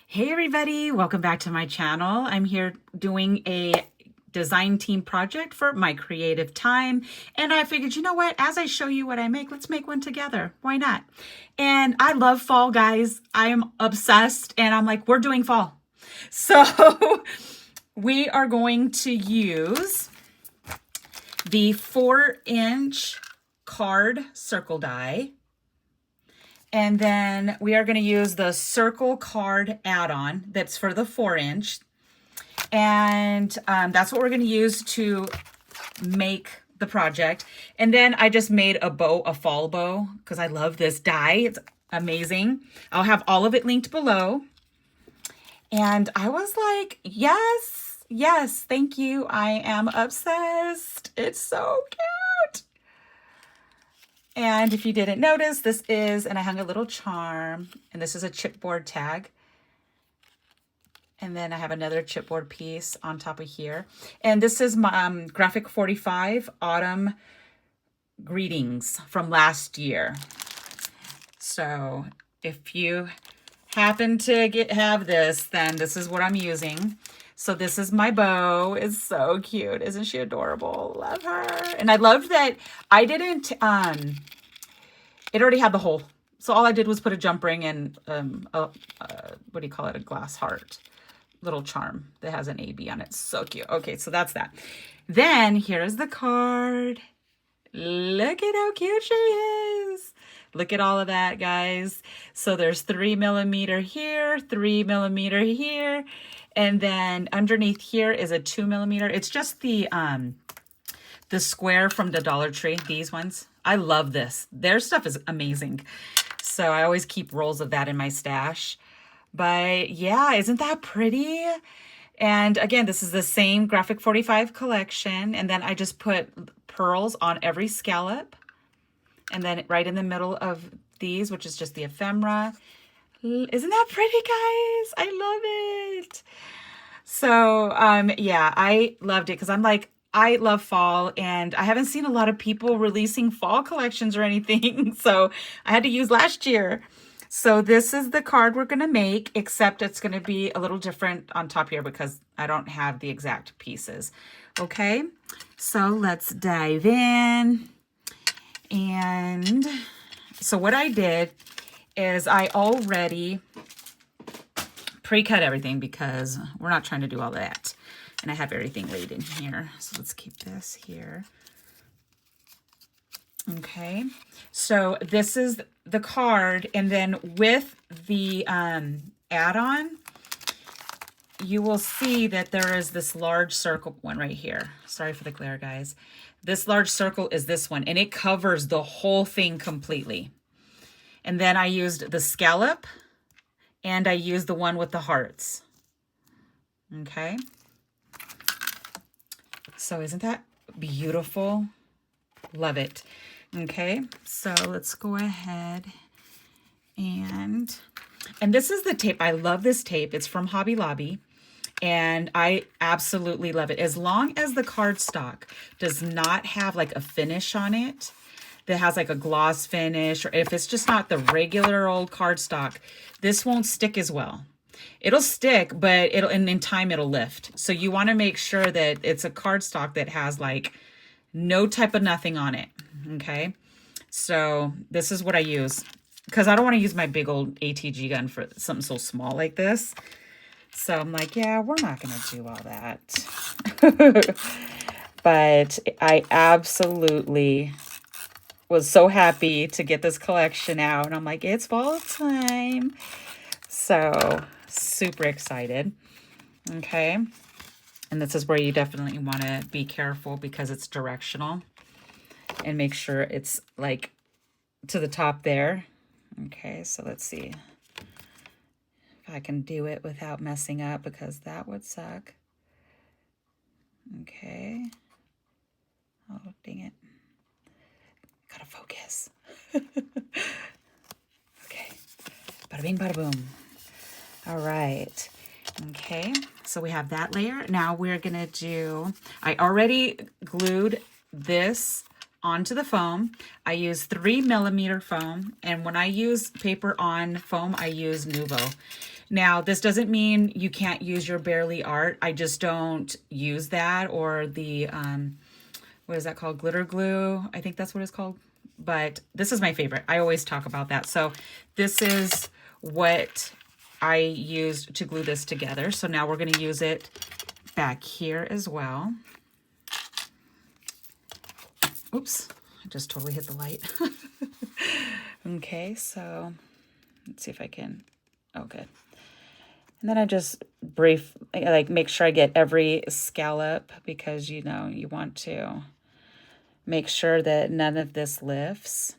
Hey everybody, welcome back to my channel. I'm here doing a design team project for my creative time. And I figured, you know what, as I show you what I make, let's make one together. Why not? And I love fall, guys. I am obsessed and I'm like, we're doing fall. So we are going to use the 4-inch card circle die. And then we are going to use the circle card add-on that's for the 4-inch. And that's what we're going to use to make the project. And then I just made a bow, a fall bow, because I love this die. It's amazing. I'll have all of it linked below. And I was like, yes, thank you. I am obsessed. It's so cute. And if you didn't notice, this is, and I hung a little charm, and this is a chipboard tag. And then I have another chipboard piece on top of here. And this is my Graphic 45 Autumn Greetings from last year. So if you happen to have this, then this is what I'm using. So this is my bow. It's so cute. Isn't she adorable? Love her. And I loved that I didn't, it already had the hole. So all I did was put a jump ring and, what do you call it? A glass heart little charm that has an AB on it. So cute. Okay, so that's that. Then here's the card. Look at how cute she is. Look at all of that, guys. So there's 3mm here, 3mm here. And then underneath here is a 2mm. It's just the square from the Dollar Tree, these ones. I love this. Their stuff is amazing. So I always keep rolls of that in my stash. But yeah, isn't that pretty? And again, this is the same Graphic 45 collection. And then I just put pearls on every scallop. And then right in the middle of these, which is just the ephemera. Isn't that pretty, guys? I love it. So yeah, I loved it because I'm like, I love fall and I haven't seen a lot of people releasing fall collections or anything. So I had to use last year. So this is the card we're going to make, except it's going to be a little different on top here because I don't have the exact pieces. Okay, so let's dive in. And so what I did is I already pre-cut everything because we're not trying to do all that. And I have everything laid in here. So let's keep this here. Okay, so this is the card, and then with the add-on, you will see that there is this large circle one right here. Sorry for the glare, guys. This large circle is this one, and it covers the whole thing completely. And then I used the scallop, and I used the one with the hearts. Okay. So isn't that beautiful? Love it. Okay, so let's go ahead and this is the tape. I love this tape. It's from Hobby Lobby and I absolutely love it. As long as the cardstock does not have like a finish on it that has like a gloss finish, or if it's just not the regular old cardstock, this won't stick as well. It'll stick, but in time it'll lift. So you want to make sure that it's a cardstock that has like no type of nothing on it. Okay, so this is what I use because I don't want to use my big old ATG gun for something so small like this. So I'm like, yeah, we're not going to do all that. But I absolutely was so happy to get this collection out. And I'm like, it's fall time. So super excited. Okay. And this is where you definitely want to be careful because it's directional. And make sure it's like to the top there. Okay, so let's see if I can do it without messing up because that would suck. Okay. Oh, dang it. Gotta focus. Okay. Bada bing, bada boom. All right. Okay, so we have that layer. Now we're gonna do, I already glued this onto the foam. I use 3mm foam, and when I use paper on foam, I use Nuvo. Now, this doesn't mean you can't use your Barely Art. I just don't use that, or the, what is that called? Glitter glue. I think that's what it's called. But this is my favorite. I always talk about that. So this is what I used to glue this together. So now we're going to use it back here as well. Oops, I just totally hit the light. Okay, so let's see if I can, oh good. And then I just make sure I get every scallop, because you know, you want to make sure that none of this lifts.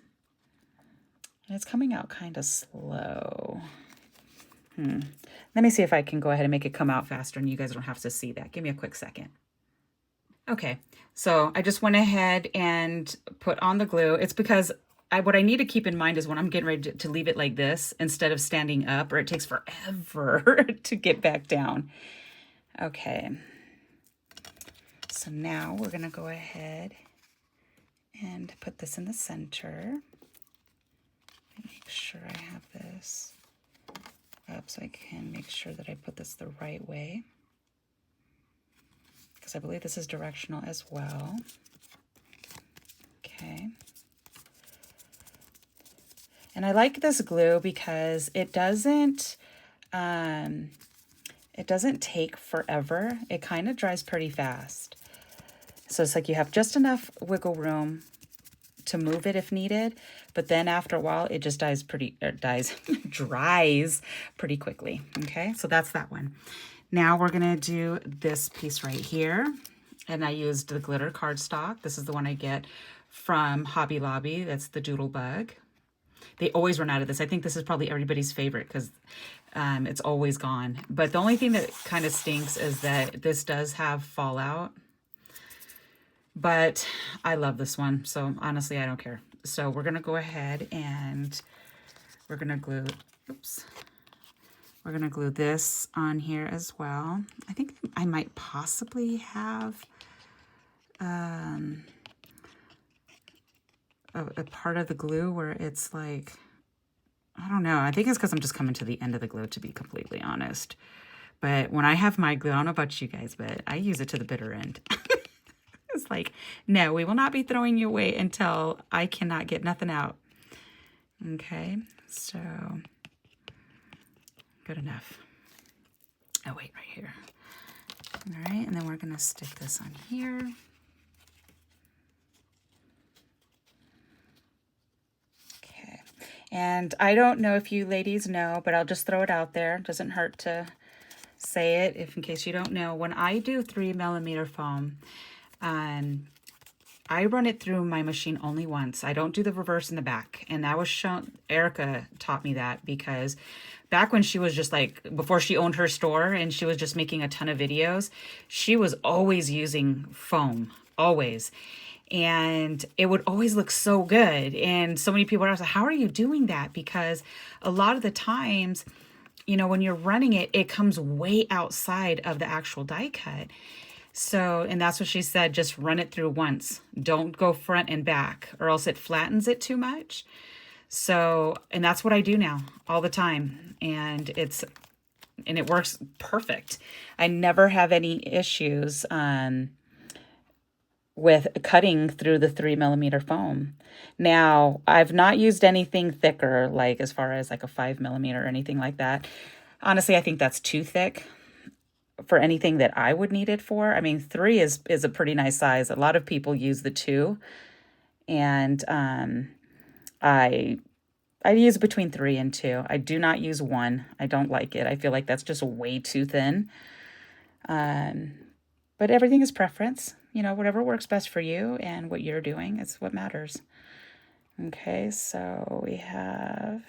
And it's coming out kind of slow. Let me see if I can go ahead and make it come out faster and you guys don't have to see that. Give me a quick second. Okay, so I just went ahead and put on the glue. It's because what I need to keep in mind is when I'm getting ready to leave it like this instead of standing up, or it takes forever to get back down. Okay, so now we're gonna go ahead and put this in the center. Make sure I have this up so I can make sure that I put this the right way, because I believe this is directional as well. Okay. And I like this glue because it doesn't take forever. It kind of dries pretty fast. So it's like you have just enough wiggle room to move it if needed, but then after a while it just dries pretty quickly. Okay, so that's that one. Now we're gonna do this piece right here, and I used the glitter cardstock. This is the one I get from Hobby Lobby. That's the Doodle Bug. They always run out of this. I think this is probably everybody's favorite because it's always gone. But the only thing that kind of stinks is that this does have fallout. But I love this one, so honestly, I don't care. So we're gonna go ahead and we're gonna glue, oops. We're gonna glue this on here as well. I think I might possibly have a part of the glue where it's like, I don't know. I think it's because I'm just coming to the end of the glue, to be completely honest. But when I have my glue, I don't know about you guys, but I use it to the bitter end. It's like, no, we will not be throwing you away until I cannot get nothing out. Okay, so good enough. Oh, wait, right here. All right, and then we're gonna stick this on here. Okay, and I don't know if you ladies know, but I'll just throw it out there. It doesn't hurt to say it if in case you don't know. When I do 3mm foam, I run it through my machine only once. I don't do the reverse in the back. And that was shown, Erica taught me that, because back when she was just like, before she owned her store and she was just making a ton of videos, she was always using foam, always. And it would always look so good. And so many people are like, how are you doing that? Because a lot of the times, you know, when you're running it, it comes way outside of the actual die cut. So, and that's what she said, just run it through once. Don't go front and back, or else it flattens it too much. So, and that's what I do now all the time. And it works perfect. I never have any issues with cutting through the 3mm foam. Now, I've not used anything thicker, like as far as like a 5mm or anything like that. Honestly, I think that's too thick for anything that I would need it for. I mean, 3 is a pretty nice size. A lot of people use the 2, and I use between 3 and 2. I do not use 1. I don't like it. I feel like that's just way too thin. But everything is preference. You know, whatever works best for you and what you're doing is what matters. Okay, so we have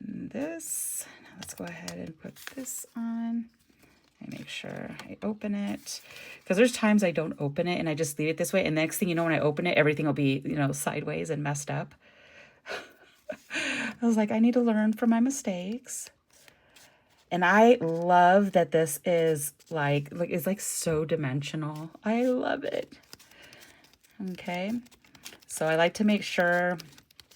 this. Now let's go ahead and put this on. I make sure I open it, because there's times I don't open it and I just leave it this way. And next thing you know, when I open it, everything will be, you know, sideways and messed up. I was like, I need to learn from my mistakes. And I love that this is like it's like so dimensional. I love it. Okay. So I like to make sure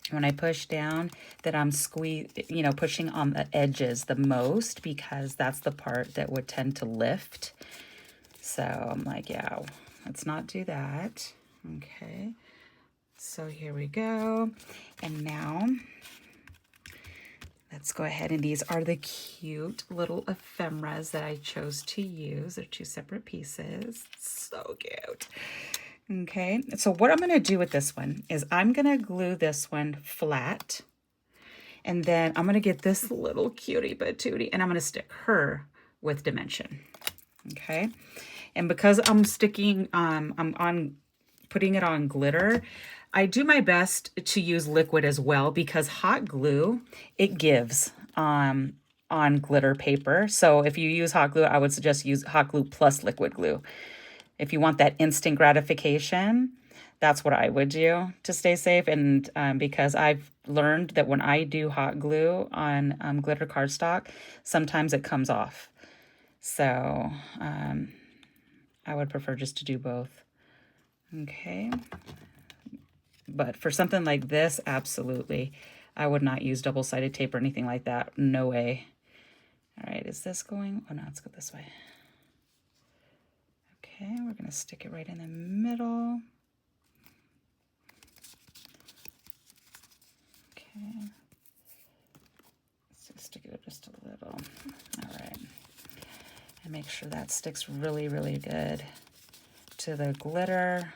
When I push down, that I'm pushing on the edges the most, because that's the part that would tend to lift. So I'm like, yeah, let's not do that. Okay. So here we go. And now let's go ahead, and these are the cute little ephemeras that I chose to use. They're 2 separate pieces. So cute. Okay, so what I'm going to do with this one is I'm going to glue this one flat, and then I'm going to get this little cutie patootie, and I'm going to stick her with dimension. Okay, and because I'm sticking, I'm putting it on glitter, I do my best to use liquid as well, because hot glue, it gives on glitter paper. So if you use hot glue, I would suggest use hot glue plus liquid glue. If you want that instant gratification, that's what I would do to stay safe. And because I've learned that when I do hot glue on glitter cardstock, sometimes it comes off. So I would prefer just to do both. Okay. But for something like this, absolutely. I would not use double-sided tape or anything like that. No way. All right, is this going? Oh, no, let's go this way. Okay, we're going to stick it right in the middle. Okay. Let's stick it just a little. All right. And make sure that sticks really, really good to the glitter.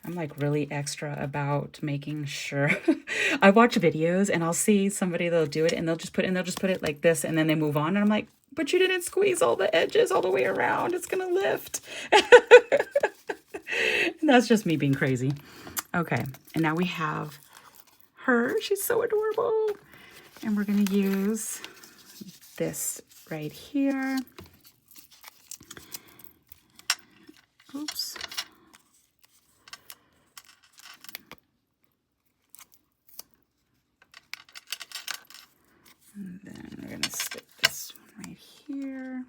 I'm like really extra about making sure. I watch videos and I'll see somebody, they'll do it and they'll just put it like this, and then they move on, and I'm like, but you didn't squeeze all the edges all the way around. It's gonna lift. And that's just me being crazy. Okay, and now we have her. She's so adorable. And we're gonna use this right here. Oops. And then we're gonna stick this one right here.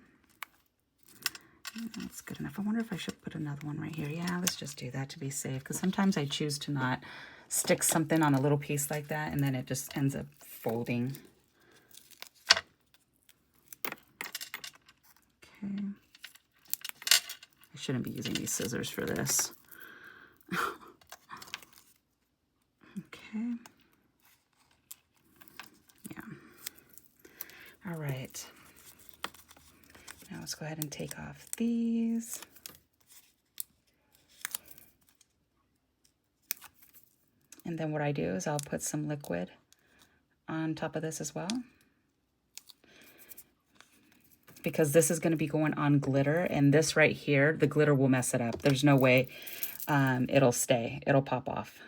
That's good enough. I wonder if I should put another one right here. Yeah, let's just do that to be safe, because sometimes I choose to not stick something on a little piece like that, and then it just ends up folding. Okay. I shouldn't be using these scissors for this. Okay. Yeah. All right. Now let's go ahead and take off these. And then what I do is I'll put some liquid on top of this as well, because this is going to be going on glitter, and this right here, the glitter will mess it up. There's no way it'll stay. It'll pop off.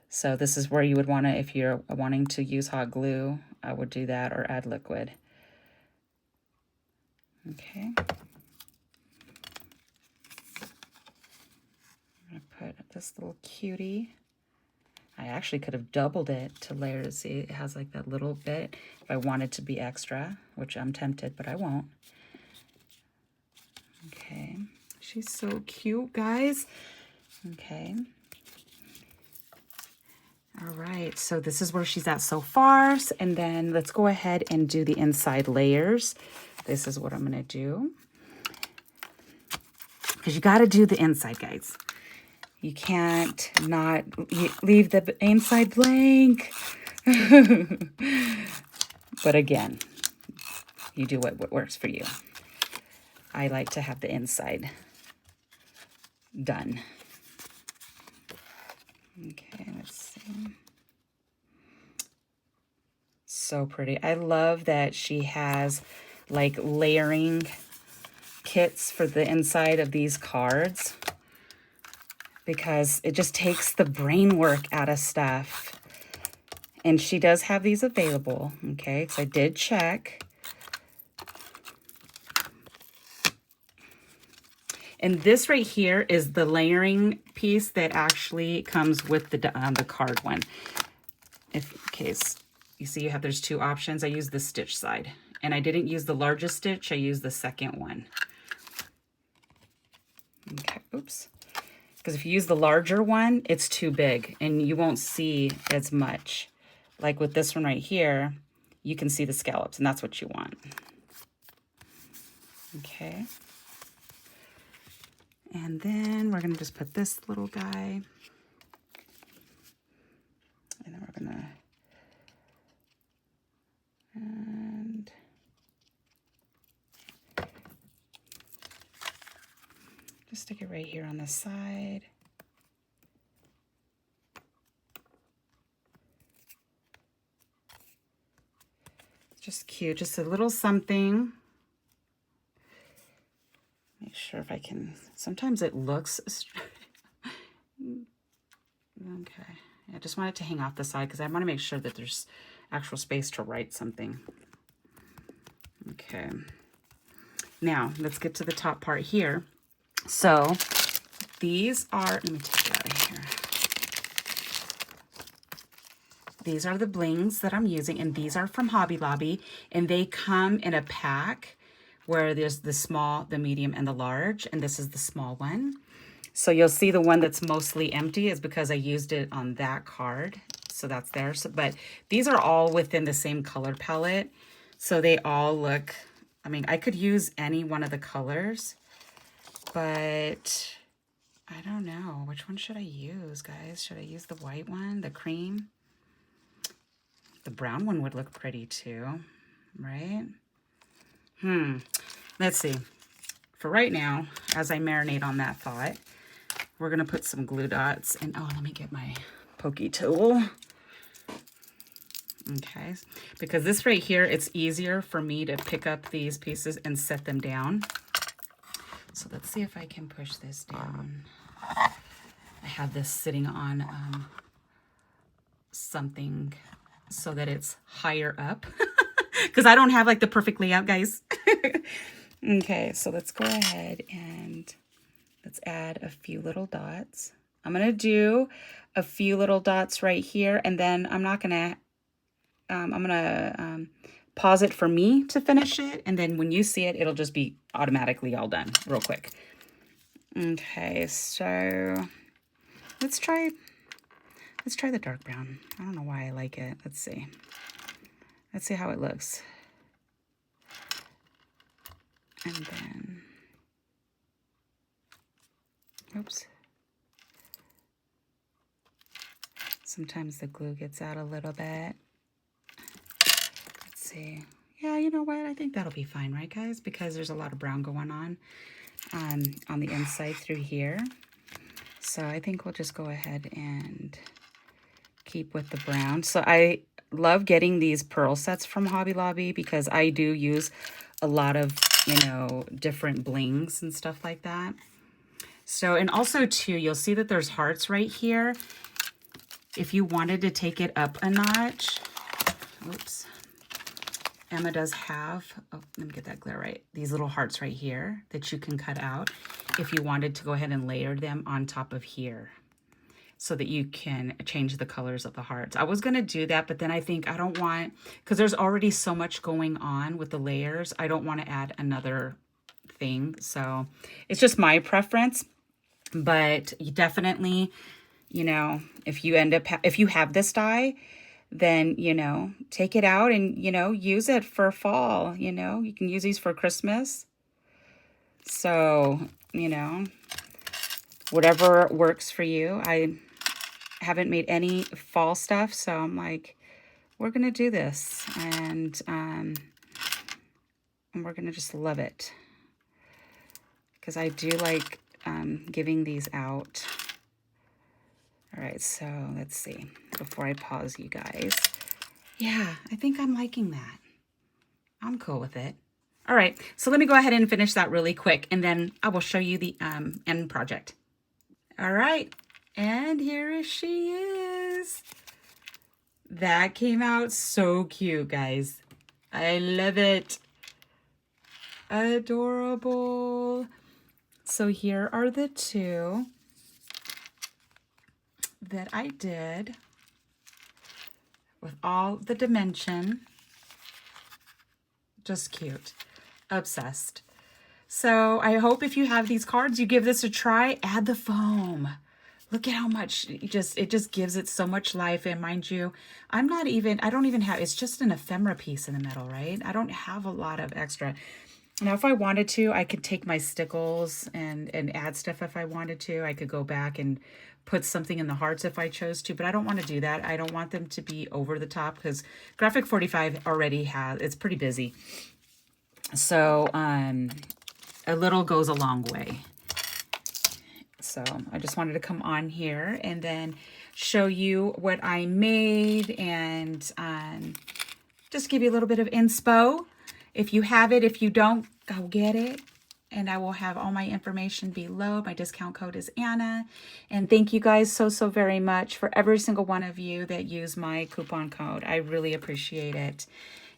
So this is where you would want to, if you're wanting to use hot glue, I would do that or add liquid. Okay. I'm going to put this little cutie. I actually could have doubled it to layers. See, it has like that little bit if I wanted to be extra, which I'm tempted, but I won't. Okay. She's so cute, guys. Okay. All right, so this is where she's at so far. And then let's go ahead and do the inside layers. This is what I'm gonna do. Because you gotta do the inside, guys. You can't not leave the inside blank. But again, you do what works for you. I like to have the inside done. Okay, let's see. So pretty. I love that she has like layering kits for the inside of these cards, because it just takes the brain work out of stuff. And she does have these available, okay? Because I did check. And this right here is the layering piece that actually comes with the card one. In case you see there's 2 options. I use the stitch side. And I didn't use the largest stitch. I used the second one. Okay, oops. Because if you use the larger one, it's too big and you won't see as much. Like with this one right here, you can see the scallops, and that's what you want. Okay. And then we're gonna just put this little guy. And then we're gonna, and just stick it right here on the side. Just cute, just a little something. Make sure if I can, sometimes it looks, okay. I just want it to hang off the side because I want to make sure that there's actual space to write something. Okay. Now, let's get to the top part here. So, these are, let me take it out of here. These are the blings that I'm using, and these are from Hobby Lobby, and they come in a pack where there's the small, the medium, and the large, and this is the small one. So you'll see the one that's mostly empty is because I used it on that card. So that's there. So, but these are all within the same color palette. So they all look, I mean, I could use any one of the colors, but I don't know. Which one should I use, guys? Should I use the white one, the cream? The brown one would look pretty too, right? Let's see. For right now, as I marinate on that thought, we're gonna put some glue dots and, oh, let me get my pokey tool. Okay, because this right here, it's easier for me to pick up these pieces and set them down. So let's see if I can push this down. I have this sitting on something so that it's higher up because I don't have like the perfect layout, guys. Okay, so let's go ahead and let's add a few little dots. I'm gonna do a few little dots right here, and then I'm gonna pause it for me to finish it, and then when you see it, it'll just be automatically all done real quick. Okay, so let's try the dark brown. I don't know why I like it. Let's see how it looks. And then, oops. Sometimes the glue gets out a little bit. Let's see. Yeah, you know what? I think that'll be fine, right, guys? Because there's a lot of brown going on the inside through here. So I think we'll just go ahead and keep with the brown. So I love getting these pearl sets from Hobby Lobby because I do use a lot of, you know, different blings and stuff like that. So, and also too, you'll see that there's hearts right here. If you wanted to take it up a notch, oops, Emma does have, oh, let me get that glare right, these little hearts right here that you can cut out if you wanted to go ahead and layer them on top of here so that you can change the colors of the hearts. I was gonna do that, but then I think I don't want, because there's already so much going on with the layers, I don't want to add another thing. So it's just my preference, but you definitely, you know, if you have this die, then, you know, take it out and, you know, use it for fall. You know, you can use these for Christmas. So, you know, whatever works for you. I haven't made any fall stuff, so I'm like, we're gonna do this, and we're gonna just love it because I do like giving these out. All right, so let's see before I pause, you guys. Yeah, I think I'm liking that. I'm cool with it. All right, so let me go ahead and finish that really quick, and then I will show you the end project. All right, and here she is. That came out so cute, guys. I love it. Adorable. So here are the two that I did with all the dimension. Just cute. Obsessed. So I hope if you have these cards, you give this a try. Add the foam. Look at how much it just gives it so much life. And mind you, I don't even have, it's just an ephemera piece in the middle, right? I don't have a lot of extra. Now, if I wanted to, I could take my stickles and add stuff if I wanted to. I could go back and put something in the hearts if I chose to, but I don't want to do that. I don't want them to be over the top because Graphic 45 already it's pretty busy. So a little goes a long way. So I just wanted to come on here and then show you what I made and just give you a little bit of inspo. If you have it, if you don't, go get it. And I will have all my information below. My discount code is Anna. And thank you guys so very much for every single one of you that use my coupon code. I really appreciate it.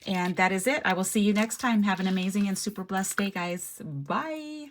And that is it. I will see you next time. Have an amazing and super blessed day, guys. Bye.